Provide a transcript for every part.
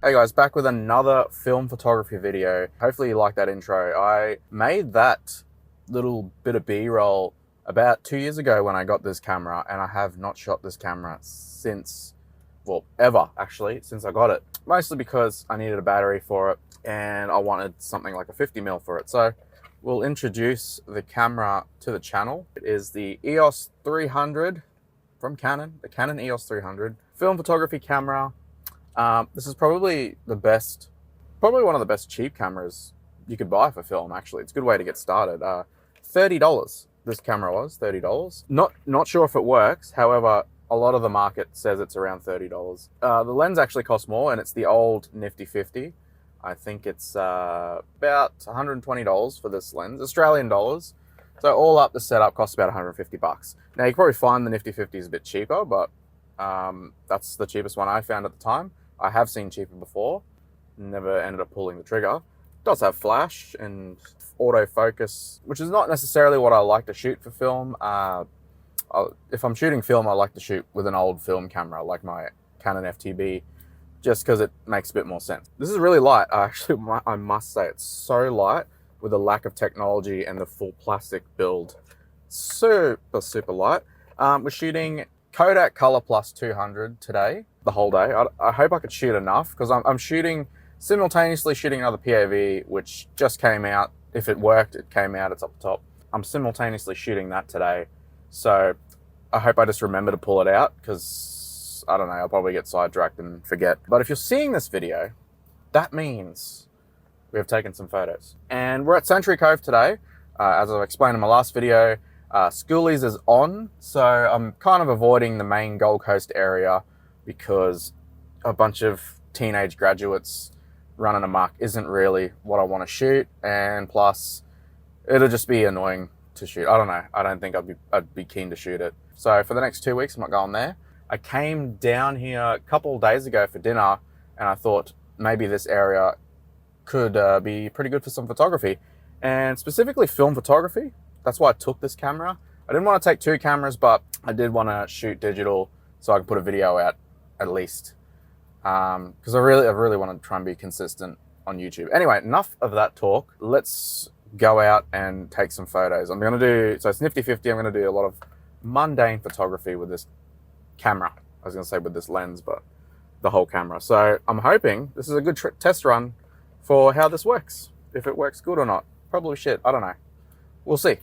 Hey guys, back with another film photography video. Hopefully you like that intro. I made that little bit of B-roll about 2 years ago when I got this camera, and I have not shot this camera since, well, ever actually, since I got it. Mostly because I needed a battery for it and I wanted something like a 50mm for it. So we'll introduce the camera to the channel. It is the EOS 300 from Canon, the Canon EOS 300 film photography camera. This is probably one of the best cheap cameras you could buy for film, actually. It's a good way to get started. $30, this camera was, $30. Not sure if it works, however, a lot of the market says it's around $30. The lens actually costs more, and it's the old Nifty 50. I think it's about $120 for this lens, Australian dollars. So all up, the setup costs about 150 bucks. Now you can probably find the Nifty 50 is a bit cheaper, but that's the cheapest one I found at the time. I have seen cheaper before, never ended up pulling the trigger. It does have flash and autofocus, which is not necessarily what I like to shoot for film. If I'm shooting film, I like to shoot with an old film camera, like my Canon FTb, just because it makes a bit more sense. This is really light. I must say, it's so light with the lack of technology and the full plastic build. Super, super light. We're shooting Kodak ColorPlus 200 today, the whole day. I hope I could shoot enough, because I'm simultaneously shooting another PAV, which just came out. If it worked, it came out, it's up the top. I'm simultaneously shooting that today. So I hope I just remember to pull it out, because I don't know, I'll probably get sidetracked and forget. But if you're seeing this video, that means we have taken some photos. And we're at Century Cove today. As I've explained in my last video, Schoolies is on, so I'm kind of avoiding the main Gold Coast area because a bunch of teenage graduates running amok isn't really what I want to shoot, and plus it'll just be annoying to shoot. I don't know, I don't think I'd be keen to shoot it. So for the next 2 weeks I'm not going there. I came down here a couple of days ago for dinner, and I thought maybe this area could be pretty good for some photography, and specifically film photography. That's why I took this camera. I didn't want to take two cameras, but I did want to shoot digital so I could put a video out at least. Because I really want to try and be consistent on YouTube. Anyway, enough of that talk. Let's go out and take some photos. So it's Nifty 50, I'm going to do a lot of mundane photography with this camera. I was going to say with this lens, but the whole camera. So I'm hoping this is a good test run for how this works. If it works good or not. Probably shit, I don't know. We'll see.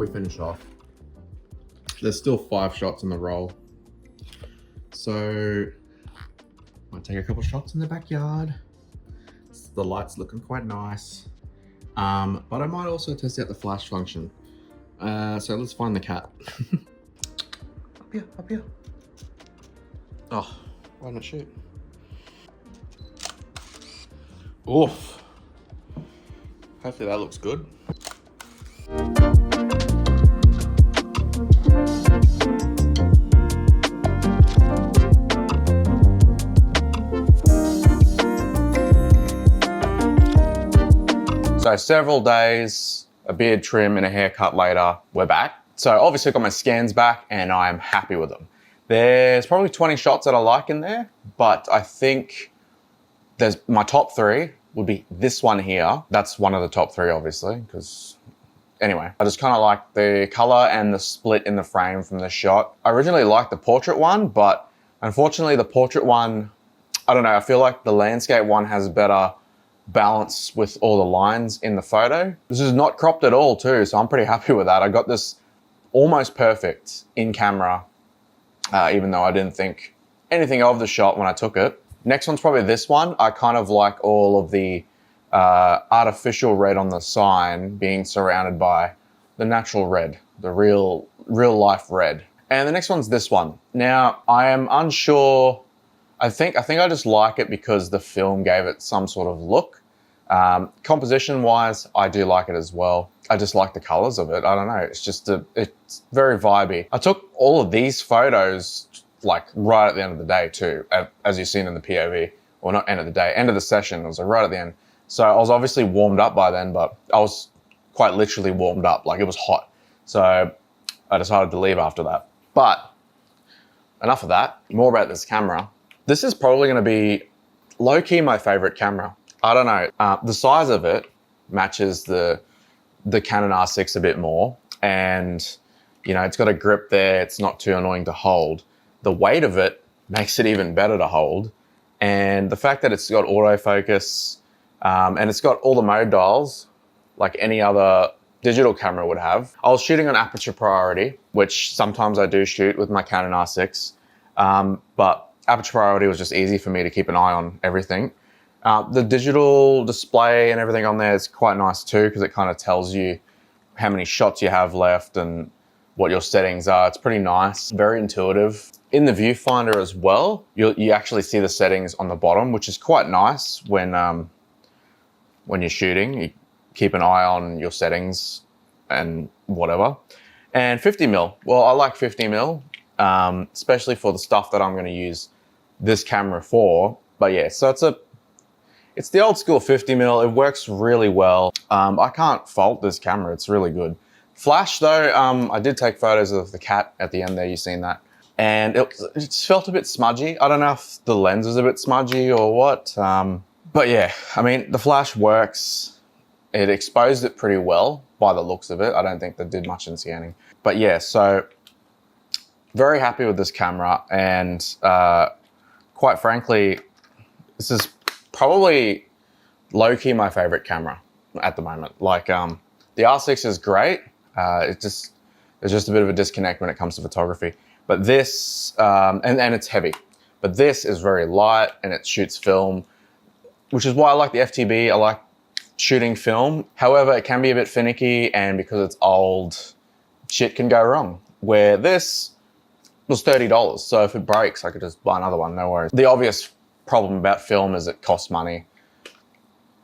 finish off. There's still 5 shots in the roll. So, might take a couple shots in the backyard. The light's looking quite nice. But I might also test out the flash function. So let's find the cat. Up here. Oh, why not shoot? Oof. Hopefully that looks good. So several days, a beard trim and a haircut later, we're back. So obviously got my scans back and I'm happy with them. There's probably 20 shots that I like in there, but I think there's my top 3 would be this one here. That's one of the top 3 obviously, because anyway, I just kind of like the color and the split in the frame from the shot. I originally liked the portrait one, but unfortunately the portrait one, I don't know, I feel like the landscape one has better balance with all the lines in the photo. This is not cropped at all too, so I'm pretty happy with that. I got this almost perfect in camera, even though I didn't think anything of the shot when I took it. Next one's probably this one. I kind of like all of the artificial red on the sign being surrounded by the natural red, the real life red. And the next one's this one. Now, I am unsure. I think I just like it because the film gave it some sort of look. Composition wise, I do like it as well. I just like the colors of it. I don't know. It's just it's very vibey. I took all of these photos like right at the end of the day too, as you've seen in the POV, or not end of the day, end of the session. It was like right at the end. So I was obviously warmed up by then, but I was quite literally warmed up. Like it was hot. So I decided to leave after that. But enough of that. More about this camera. This is probably going to be low-key my favorite camera. I don't know. The size of it matches the Canon R6 a bit more. And, you know, it's got a grip there. It's not too annoying to hold. The weight of it makes it even better to hold. And the fact that it's got autofocus and it's got all the mode dials like any other digital camera would have. I was shooting on aperture priority, which sometimes I do shoot with my Canon R6. But aperture priority was just easy for me to keep an eye on everything. The digital display and everything on there is quite nice too, because it kind of tells you how many shots you have left and what your settings are. It's pretty nice, very intuitive. In the viewfinder as well, you actually see the settings on the bottom, which is quite nice when you're shooting. You keep an eye on your settings and whatever. And 50mm, well, I like 50mm, especially for the stuff that I'm going to use this camera for. But yeah, so it's the old school 50mm. It works really well. I can't fault this camera. It's really good. Flash though, I did take photos of the cat at the end there. You've seen that. And it felt a bit smudgy. I don't know if the lens is a bit smudgy or what. But yeah, I mean, the flash works. It exposed it pretty well by the looks of it. I don't think they did much in scanning. But yeah, so very happy with this camera. And quite frankly, this is probably low-key my favorite camera at the moment. Like the R6 is great. There's just a bit of a disconnect when it comes to photography. But this, and it's heavy, but this is very light and it shoots film, which is why I like the FTb. I like shooting film. However, it can be a bit finicky, and because it's old, shit can go wrong. Where this was $30. So if it breaks, I could just buy another one, no worries. The obvious problem about film is it costs money.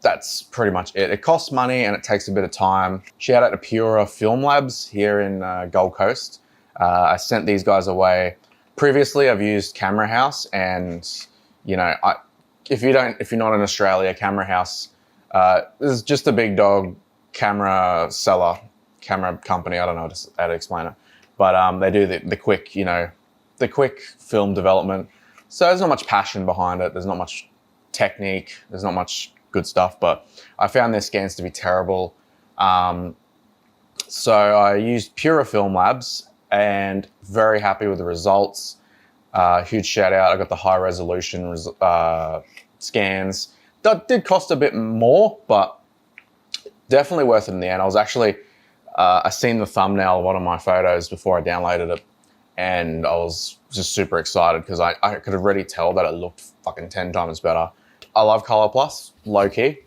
That's pretty much it. It costs money and it takes a bit of time. Shout out to Pura Film Labs here in Gold Coast. I sent these guys away. Previously, I've used Camera House, and you know, if you're not in Australia, Camera House is just a big dog camera seller, camera company. I don't know how to explain it, but they do the quick, you know, the quick film development. So there's not much passion behind it. There's not much technique. There's not much good stuff. But I found their scans to be terrible. So I used Pura Film Labs, and very happy with the results. Huge shout out. I got the high resolution scans. That did cost a bit more, but definitely worth it in the end. I was actually I seen the thumbnail of one of my photos before I downloaded it, and I was just super excited because I could already tell that it looked fucking 10 times better. I love ColorPlus, low key.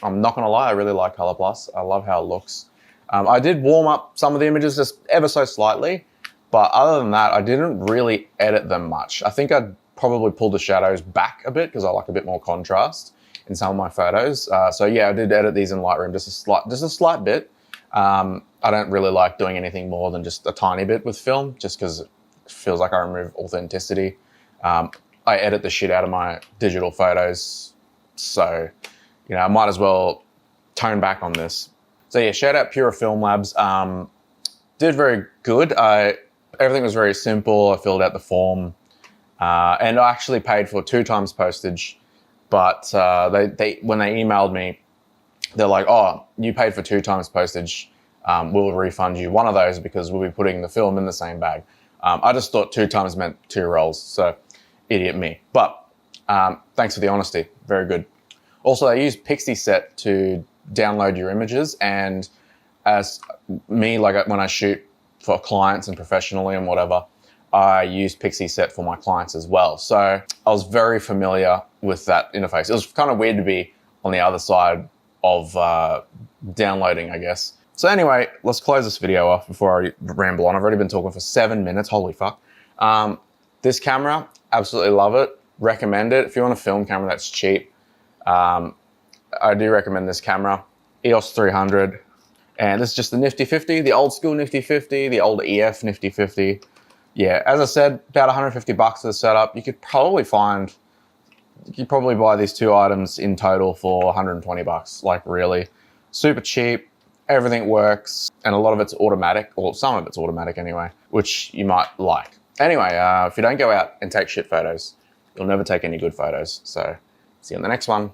I'm not gonna lie, I really like ColorPlus. I love how it looks. I did warm up some of the images just ever so slightly, but other than that, I didn't really edit them much. I think I'd probably pull the shadows back a bit because I like a bit more contrast in some of my photos. So yeah, I did edit these in Lightroom just a slight bit. I don't really like doing anything more than just a tiny bit with film, just because it feels like I remove authenticity. I edit the shit out of my digital photos, so you know I might as well tone back on this. So yeah, shout out Pure Film Labs. Did very good. Everything was very simple. I filled out the form, and I actually paid for 2 times postage. But when they emailed me, they're like, "Oh, you paid for 2 times postage. We'll refund you one of those because we'll be putting the film in the same bag." I just thought 2 times meant 2 rolls, so idiot me. But thanks for the honesty. Very good. Also, I use PixieSet to download your images, and as me, like when I shoot for clients and professionally and whatever, I use PixieSet for my clients as well. So I was very familiar with that interface. It was kind of weird to be on the other side of downloading, I guess. So anyway, let's close this video off before I ramble on. I've already been talking for 7 minutes, holy fuck. This camera, absolutely love it, recommend it. If you want a film camera that's cheap, I do recommend this camera, EOS 300. And this is just the Nifty 50, the old school Nifty 50, the old EF Nifty 50. Yeah, as I said, about 150 bucks for the setup. You could probably buy these 2 items in total for 120 bucks, like really. Super cheap, everything works, and a lot of it's automatic, or some of it's automatic anyway, which you might like. Anyway, if you don't go out and take shit photos, you'll never take any good photos. So see you on the next one.